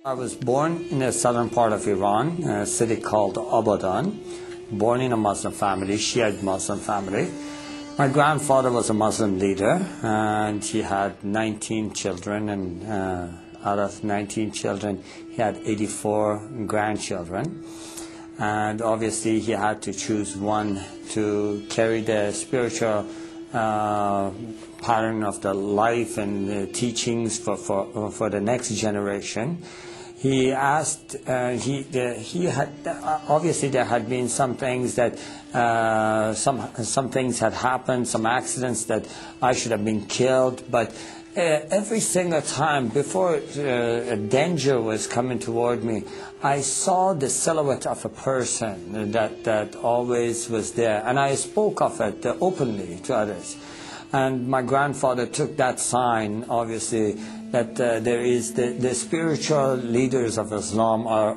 I was born in the southern part of Iran, a city called Abadan, born in a Muslim family, Shiite Muslim family. My grandfather was a Muslim leader, and he had 19 children, and out of 19 children, he had 84 grandchildren. And obviously, he had to choose one to carry the spiritual pattern of the life and the teachings for the next generation. He asked, he had, obviously there had been some things that, some things had happened, some accidents that I should have been killed, but every single time before a danger was coming toward me, I saw the silhouette of a person that always was there, and I spoke of it openly to others. And my grandfather took that sign, obviously, that there is the spiritual leaders of Islam are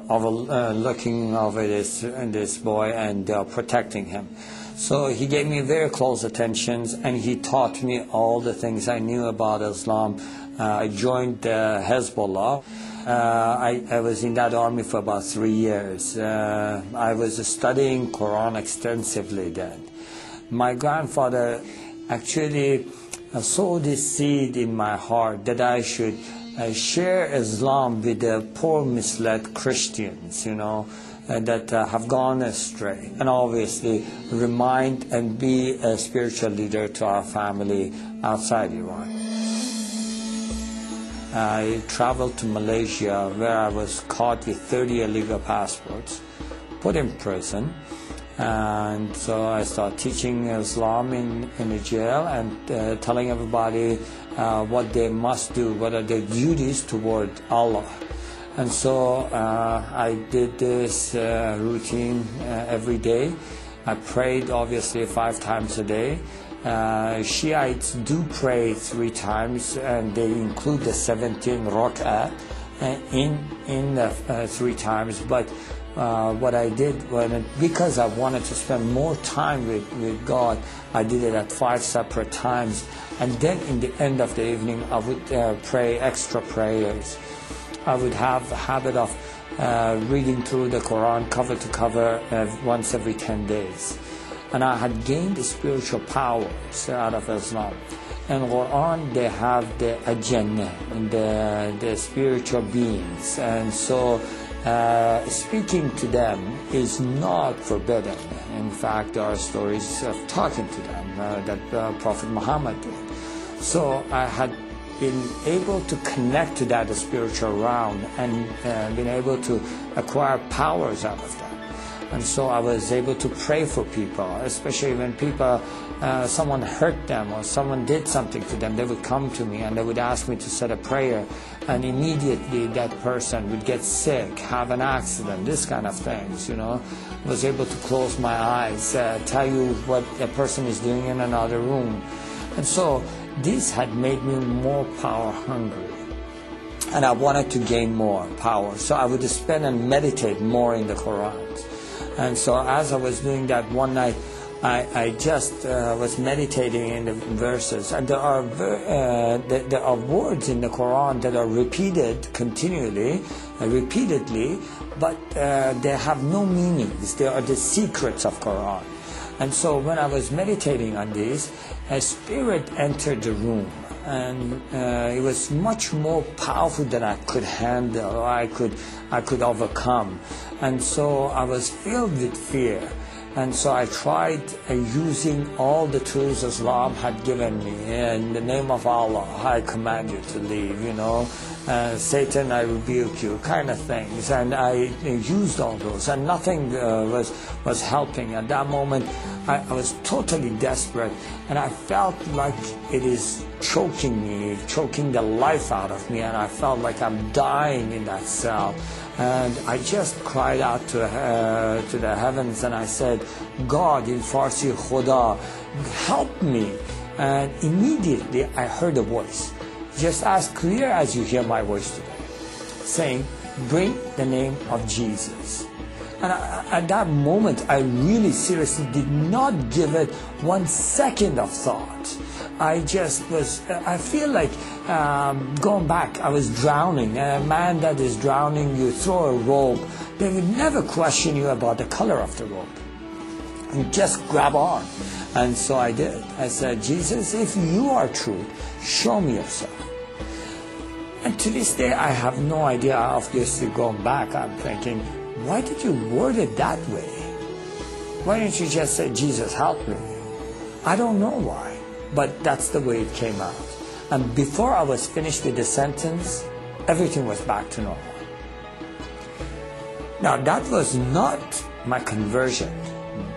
looking over this boy, and they are protecting him. So he gave me very close attentions, and he taught me all the things I knew about Islam. I joined Hezbollah. I was in that army for about 3 years. I was studying Quran extensively then. My grandfather actually sowed this seed in my heart that I should share Islam with the poor, misled Christians, that have gone astray, and obviously remind and be a spiritual leader to our family outside Iran. I traveled to Malaysia, where I was caught with 30 illegal passports, put in prison, and so I started teaching Islam in the jail and telling everybody what they must do, what are their duties toward Allah. And so I did this routine every day. I prayed obviously 5 times a day. Shiites do pray 3 times, and they include the 17 rak'ah in the 3 times. But what I did, because I wanted to spend more time with God, I did it at 5 separate times. And then in the end of the evening, I would pray extra prayers. I would have the habit of reading through the Quran cover to cover once every 10 days. And I had gained the spiritual powers out of Islam. In Quran, they have the Jannah, and the spiritual beings. And so speaking to them is not forbidden. In fact, there are stories of talking to them that Prophet Muhammad did. So I had been able to connect to that spiritual realm and been able to acquire powers out of that. And so I was able to pray for people, especially when people, someone hurt them or someone did something to them. They would come to me and they would ask me to say a prayer, and immediately that person would get sick, have an accident, this kind of things, I was able to close my eyes, tell you what a person is doing in another room. And so this had made me more power hungry, and I wanted to gain more power. So I would spend and meditate more in the Quran. And so as I was doing that one night, I just was meditating in the verses, and there are words in the Quran that are repeated continually, repeatedly, but they have no meanings. They are the secrets of Quran. And so when I was meditating on this, a spirit entered the room, and it was much more powerful than I could handle, or I could overcome. And so I was filled with fear. And so I tried using all the tools Islam had given me. In the name of Allah, I command you to leave, Satan, I rebuke you, kind of things. And I used all those, and nothing was helping. At that moment, I was totally desperate, and I felt like it is choking me, choking the life out of me, and I felt like I'm dying in that cell. And I just cried out to the heavens, and I said, God, in Farsi, Khuda, help me. And immediately I heard a voice, just as clear as you hear my voice today, saying, bring the name of Jesus. And at that moment, I really seriously did not give it 1 second of thought. I feel like going back, I was drowning. A man that is drowning, you throw a rope, they would never question you about the color of the rope. And just grab on. And so I did. I said, Jesus, if you are true, show me yourself. And to this day, I have no idea. Obviously, going back, I'm thinking, why did you word it that way? Why didn't you just say, Jesus, help me? I don't know why, but that's the way it came out. And before I was finished with the sentence, everything was back to normal. Now, that was not my conversion.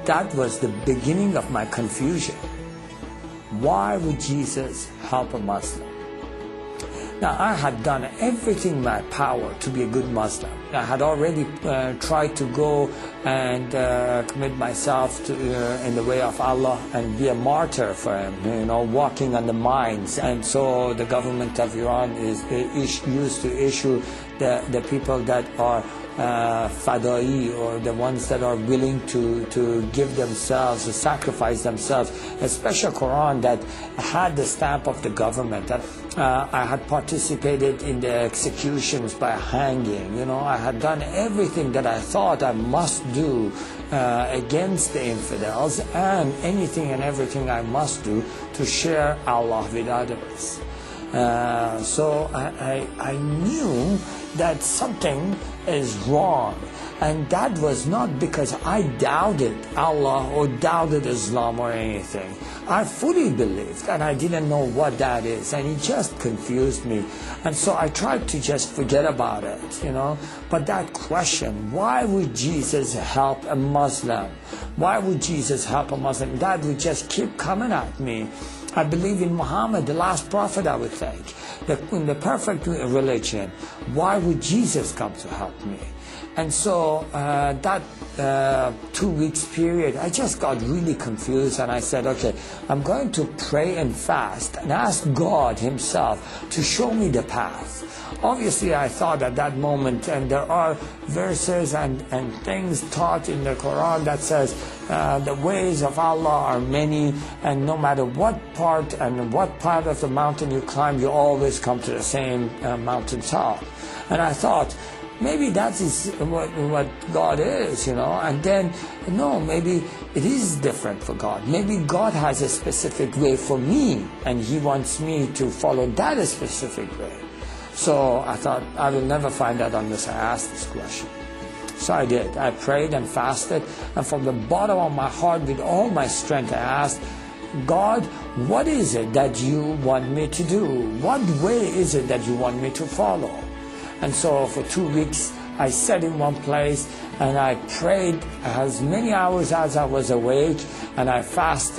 That was the beginning of my confusion. Why would Jesus help a Muslim? Now, I had done everything in my power to be a good Muslim. I had already tried to go and commit myself to, in the way of Allah and be a martyr for Him, walking on the mines. And so the government of Iran is used to issue the people that are fadai, or the ones that are willing to give themselves, to sacrifice themselves, a special Quran that had the stamp of the government. That I had participated in the executions by hanging. I had done everything that I thought I must do against the infidels, and anything and everything I must do to share Allah with others. So I knew that something is wrong, and that was not because I doubted Allah or doubted Islam or anything. I fully believed, and I didn't know what that is, and it just confused me. And so I tried to just forget about it, But that question, why would Jesus help a Muslim? Why would Jesus help a Muslim? That would just keep coming at me. I believe in Muhammad, the last prophet, I would think. In the perfect religion, why would Jesus come to help me? And so that 2 weeks period, I just got really confused, and I said, okay, I'm going to pray and fast and ask God Himself to show me the path. Obviously, I thought at that moment, and there are verses and things taught in the Quran that says the ways of Allah are many, and no matter what part of the mountain you climb, you always come to the same mountaintop. And I thought, maybe that is what God is, And then, no, maybe it is different for God. Maybe God has a specific way for me, and He wants me to follow that specific way. So I thought, I will never find out unless I ask this question. So I did. I prayed and fasted, and from the bottom of my heart, with all my strength, I asked, God, what is it that you want me to do? What way is it that you want me to follow? And so for 2 weeks, I sat in one place, and I prayed as many hours as I was awake, and I fasted.